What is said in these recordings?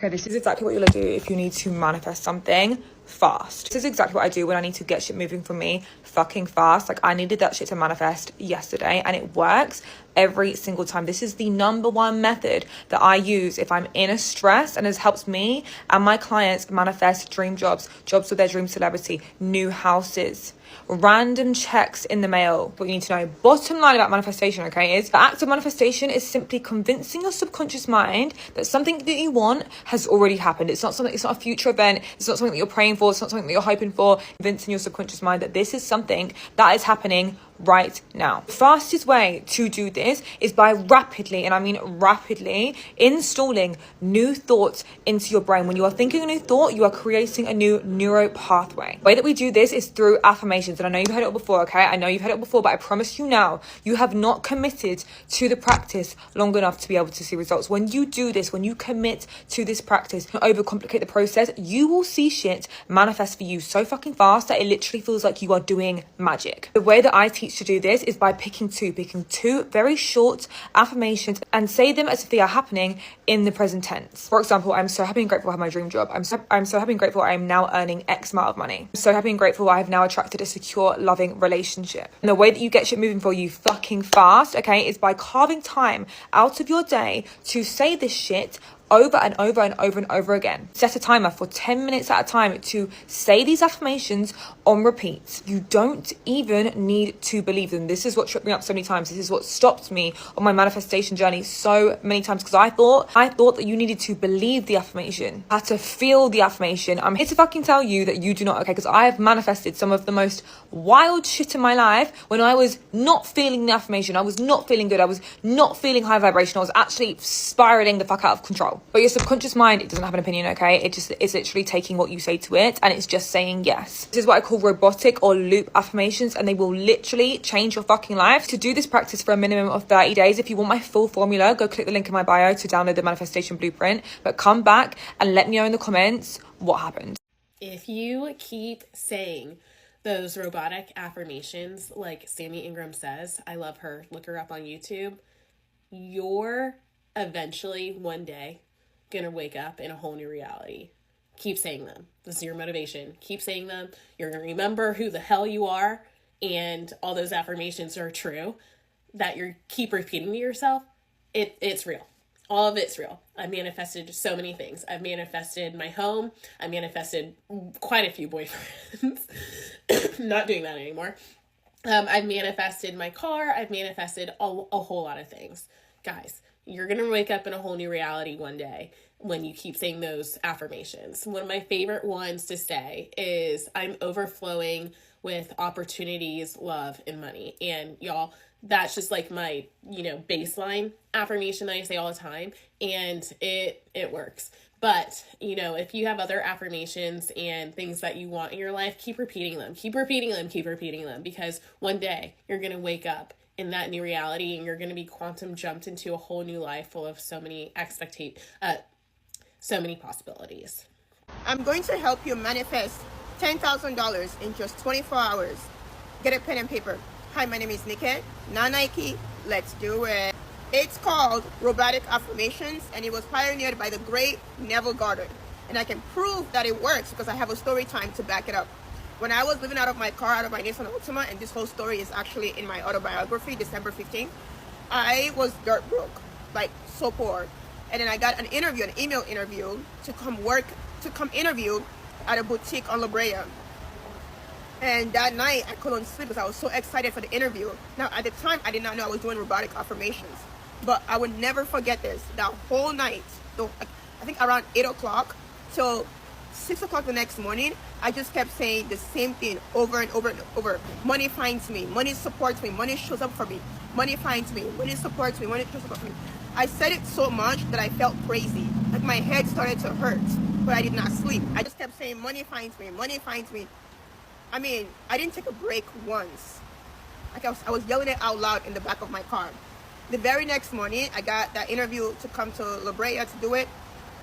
Okay, this is exactly what you're gonna do if you need to manifest something fast. This is exactly what I do when I need to get shit moving for me fucking fast. Like, I needed that shit to manifest yesterday, and it works every single time. This is the number one method that I use if I'm in a stress, and has helped me and my clients manifest dream jobs, jobs with their dream celebrity, new houses, random checks in the mail. What you need to know, bottom line about manifestation, okay, is the act of manifestation is simply convincing your subconscious mind that something that you want has already happened. It's not a future event. It's not something that you're praying for. It's not something that you're hoping for. Convincing your subconscious mind that this is something that is happening right now. The fastest way to do this is by rapidly, and I mean rapidly, installing new thoughts into your brain. When you are thinking a new thought, you are creating a new neuro pathway. The way that we do this is through affirmations. And I know you've heard it before, okay? I know you've heard it before, but I promise you now, you have not committed to the practice long enough to be able to see results. When you do this, when you commit to this practice, don't overcomplicate the process, you will see shit manifest for you so fucking fast that it literally feels like you are doing magic. The way that I teach to do this is by picking two very short affirmations and say them as if they are happening in the present tense. For example, I'm so happy and grateful I have my dream job. I'm so happy and grateful I am now earning X amount of money. I'm so happy and grateful I have now attracted a secure, loving relationship. And the way that you get shit moving for you fucking fast, okay, is by carving time out of your day to say this shit over and over and over and over again. Set a timer for 10 minutes at a time to say these affirmations on repeat. You don't even need to believe them. This is what tripped me up so many times. This is what stopped me on my manifestation journey so many times, because I thought that you needed to believe the affirmation, had to feel the affirmation. I'm here to fucking tell you that you do not, okay? Because I have manifested some of the most wild shit in my life when I was not feeling the affirmation. I was not feeling good. I was not feeling high vibration. I was actually spiraling the fuck out of control. But your subconscious mind, it doesn't have an opinion, okay? It's literally taking what you say to it, and it's just saying yes. This is what I call robotic or loop affirmations, and they will literally change your fucking life. To do this practice for a minimum of 30 days, if you want my full formula, go click the link in my bio to download the manifestation blueprint. But come back and let me know in the comments what happened. If you keep saying those robotic affirmations, like Sammy Ingram says, I love her, look her up on YouTube, you're eventually one day gonna wake up in a whole new reality. Keep saying them. This is your motivation. Keep saying them. You're gonna remember who the hell you are, and all those affirmations are true, that you keep repeating to yourself. It's real. All of it's real. I manifested so many things. I've manifested my home. I manifested quite a few boyfriends. Not doing that anymore. I've manifested my car. I've manifested a whole lot of things. Guys, you're going to wake up in a whole new reality one day when you keep saying those affirmations. One of my favorite ones to say is, I'm overflowing with opportunities, love, and money. And y'all, that's just like my, baseline affirmation that I say all the time. And it works. But, if you have other affirmations and things that you want in your life, keep repeating them. Keep repeating them. Keep repeating them. Because one day you're going to wake up in that new reality, and you're going to be quantum jumped into a whole new life full of so many possibilities. I'm going to help you manifest $10,000 in just 24 hours. Get a pen and paper. Hi, my name is Nikki. Now Nike, let's do it. It's called Robotic Affirmations, and it was pioneered by the great Neville Goddard. And I can prove that it works because I have a story time to back it up. When I was living out of my car, out of my Nissan Altima, and this whole story is actually in my autobiography, December 15th, I was dirt broke, like so poor. And then I got an email interview to come interview at a boutique on La Brea. And that night I couldn't sleep because I was so excited for the interview. Now at the time, I did not know I was doing robotic affirmations, but I would never forget this. That whole night, I think around 8 o'clock till 6 o'clock the next morning, I just kept saying the same thing over and over and over. Money finds me, money supports me, money shows up for me, money finds me, money supports me, money shows up for me. I said it so much that I felt crazy. Like my head started to hurt, but I did not sleep. I just kept saying, money finds me, money finds me. I mean, I didn't take a break once. Like I was yelling it out loud in the back of my car. The very next morning, I got that interview to come to La Brea to do it.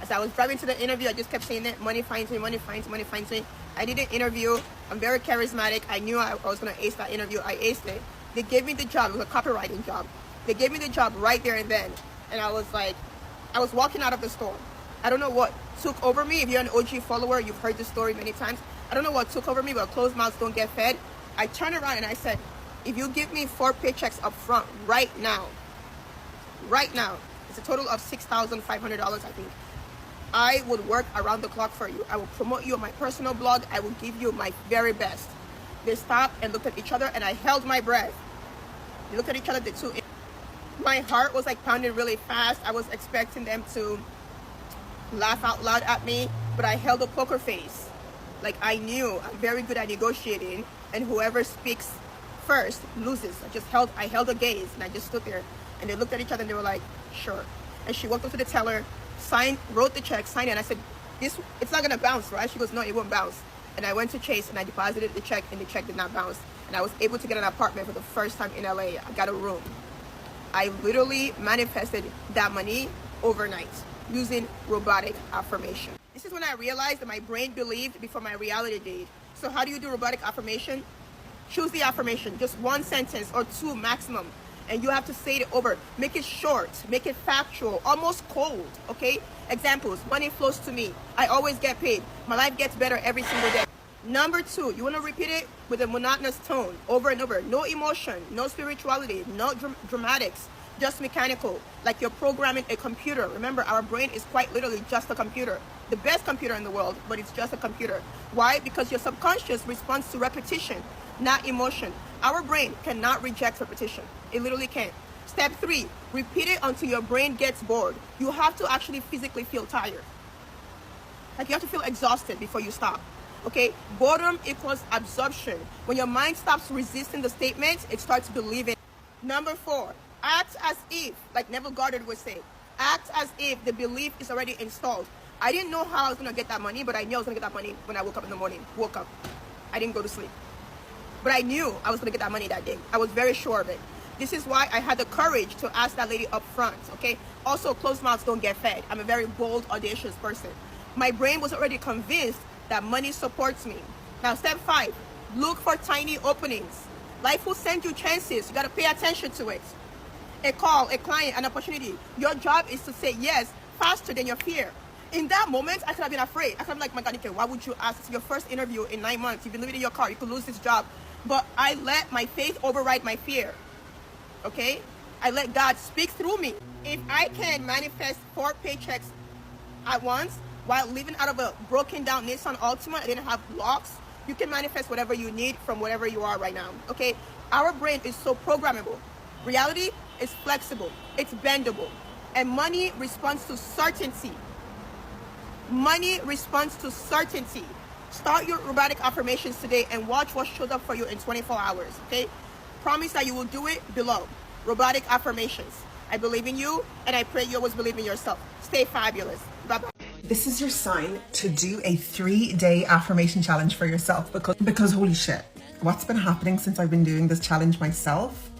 As I was driving to the interview, I just kept saying that money finds me, money finds me, money finds me. I did an interview. I'm very charismatic. I knew I was going to ace that interview. I aced it. They gave me the job. It was a copywriting job. They gave me the job right there and then. And I was walking out of the store. I don't know what took over me. If you're an OG follower, you've heard this story many times. I don't know what took over me, but closed mouths don't get fed. I turned around and I said, if you give me 4 paychecks up front right now, it's a total of $6,500, I think. I would work around the clock for you. I will promote you on my personal blog. I will give you my very best. They stopped and looked at each other, and I held my breath. They looked at each other, the two. My heart was like pounding really fast. I was expecting them to laugh out loud at me, but I held a poker face. Like, I knew I'm very good at negotiating, and whoever speaks first loses. I held a gaze, and I just stood there, and they looked at each other, and they were like, sure. And she walked up to the teller, wrote the check, signed it, and I said, it's not gonna bounce, right? She goes, no, it won't bounce. And I went to Chase and I deposited the check, and the check did not bounce. And I was able to get an apartment for the first time in LA. I got a room. I literally manifested that money overnight using robotic affirmation. This is when I realized that my brain believed before my reality did. So how do you do robotic affirmation? Choose the affirmation, just 1 sentence or 2 maximum. And you have to say it over. Make it short, make it factual, almost cold, okay? Examples: money flows to me. I always get paid. My life gets better every single day. Number 2, you want to repeat it with a monotonous tone over and over. No emotion, no spirituality, no dramatics, just mechanical, like you're programming a computer. Remember, our brain is quite literally just a computer. The best computer in the world, but it's just a computer. Why? Because your subconscious responds to repetition, not emotion. Our brain cannot reject repetition. It literally can't. Step 3, repeat it until your brain gets bored. You have to actually physically feel tired. Like, you have to feel exhausted before you stop. Okay? Boredom equals absorption. When your mind stops resisting the statement, it starts believing. Number 4, act as if, like Neville Goddard would say, act as if the belief is already installed. I didn't know how I was going to get that money, but I knew I was going to get that money when I woke up in the morning. Woke up. I didn't go to sleep. But I knew I was going to get that money that day. I was very sure of it. This is why I had the courage to ask that lady up front, okay? Also, closed mouths don't get fed. I'm a very bold, audacious person. My brain was already convinced that money supports me. Now, step 5, look for tiny openings. Life will send you chances. You got to pay attention to it. A call, a client, an opportunity. Your job is to say yes faster than your fear. In that moment, I could have been afraid. I could have been like, my God, Nika, why would you ask? It's your first interview in 9 months. You've been living in your car. You could lose this job. But I let my faith override my fear. Okay? I let God speak through me. If I can manifest 4 paychecks at once while living out of a broken down Nissan Altima, I didn't have locks, you can manifest whatever you need from whatever you are right now. Okay? Our brain is so programmable. Reality is flexible. It's bendable. And money responds to certainty. Money responds to certainty. Start your robotic affirmations today and watch what shows up for you in 24 hours, okay? Promise that you will do it below. Robotic affirmations. I believe in you, and I pray you always believe in yourself. Stay fabulous. Bye-bye. This is your sign to do a 3-day affirmation challenge for yourself because holy shit, what's been happening since I've been doing this challenge myself?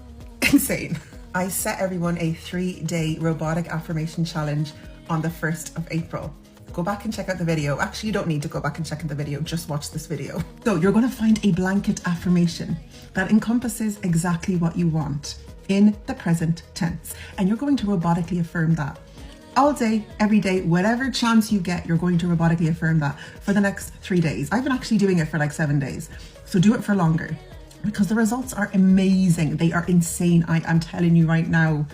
Insane. I set everyone a 3-day robotic affirmation challenge on the 1st of April. Go back and check out the video. Actually, you don't need to go back and check out the video, just watch this video. So you're going to find a blanket affirmation that encompasses exactly what you want in the present tense. And you're going to robotically affirm that all day, every day, whatever chance you get, you're going to robotically affirm that for the next 3 days. I've been actually doing it for like 7 days. So do it for longer because the results are amazing. They are insane. I am telling you right now,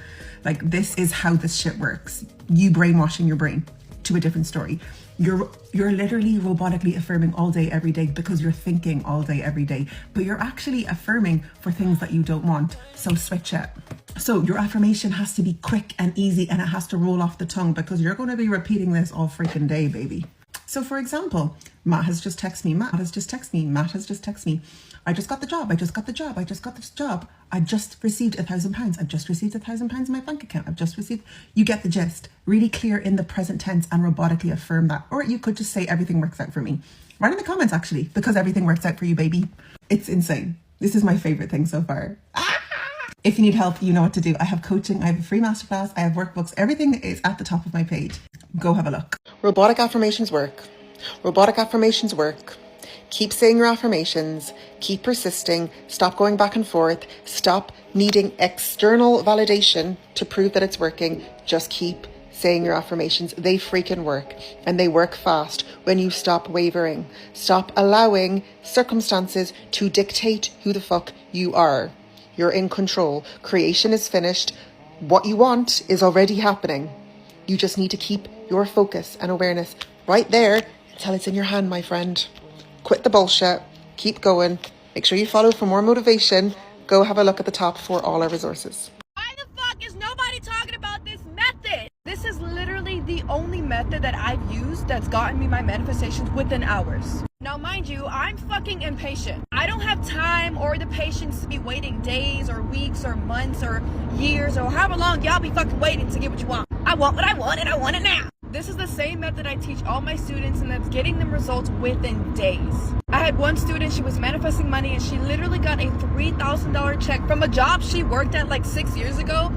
like, this is how this shit works. You brainwashing your brain to a different story. You're literally robotically affirming all day, every day because you're thinking all day, every day, but you're actually affirming for things that you don't want. So switch it. So your affirmation has to be quick and easy and it has to roll off the tongue because you're going to be repeating this all freaking day, baby. So for example, Matt has just texted me. Matt has just texted me. Matt has just texted me. I just got the job. I just got the job. I just got this job. I just received £1,000. I've just received £1,000 in my bank account. I've just received. You get the gist. Really clear in the present tense and robotically affirm that. Or you could just say everything works out for me. Write in the comments actually, because everything works out for you, baby. It's insane. This is my favorite thing so far. If you need help, you know what to do. I have coaching. I have a free masterclass. I have workbooks. Everything is at the top of my page. Go have a look. Robotic affirmations work. Robotic affirmations work. Keep saying your affirmations, keep persisting, stop going back and forth, stop needing external validation to prove that it's working. Just keep saying your affirmations. They freaking work, and they work fast when you stop wavering. Stop allowing circumstances to dictate who the fuck you are. You're in control. Creation is finished. What you want is already happening. You just need to keep your focus and awareness right there until it's in your hand, my friend. Quit the bullshit. Keep going. Make sure you follow for more motivation. Go have a look at the top for all our resources. Why the fuck is nobody talking about this method? This is literally the only method that I've used that's gotten me my manifestations within hours. Now, mind you, I'm fucking impatient. I don't have time or the patience to be waiting days or weeks or months or years or however long y'all be fucking waiting to get what you want. I want what I want and I want it now. This is the same method I teach all my students, and that's getting them results within days. I had one student, she was manifesting money, and she literally got a $3,000 check from a job she worked at like 6 years ago,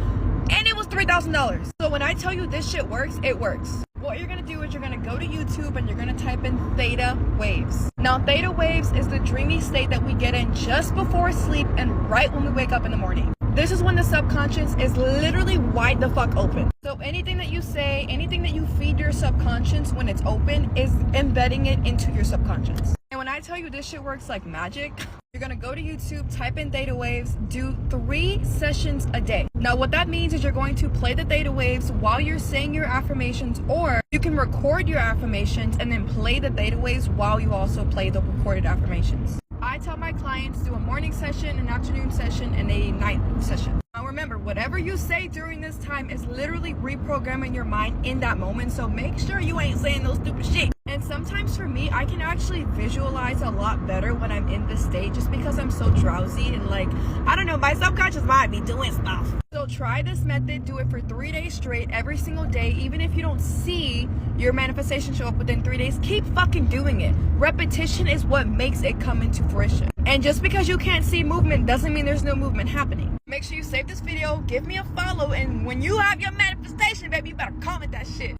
and it was $3,000. So when I tell you this shit works, it works. What you're gonna do is you're gonna go to YouTube and you're gonna type in theta waves. Now, theta waves is the dreamy state that we get in just before sleep and right when we wake up in the morning. This is when the subconscious is literally wide the fuck open. So anything that you say, anything that you feed your subconscious when it's open is embedding it into your subconscious. And when I tell you this shit works like magic, you're gonna go to YouTube, type in theta waves, do 3 sessions a day. Now, what that means is you're going to play the theta waves while you're saying your affirmations, or you can record your affirmations and then play the theta waves while you also play the recorded affirmations. I tell my clients do a morning session, an afternoon session, and a night session. Now remember, whatever you say during this time is literally reprogramming your mind in that moment, so make sure you ain't saying no stupid shit. And sometimes for me, I can actually visualize a lot better when I'm in this state just because I'm so drowsy and like, I don't know, my subconscious mind be doing stuff. So try this method, do it for 3 days straight, every single day. Even if you don't see your manifestation show up within 3 days, keep fucking doing it. Repetition is what makes it come into fruition. And just because you can't see movement doesn't mean there's no movement happening. Make sure you save this video, give me a follow, and when you have your manifestation, baby, you better comment that shit.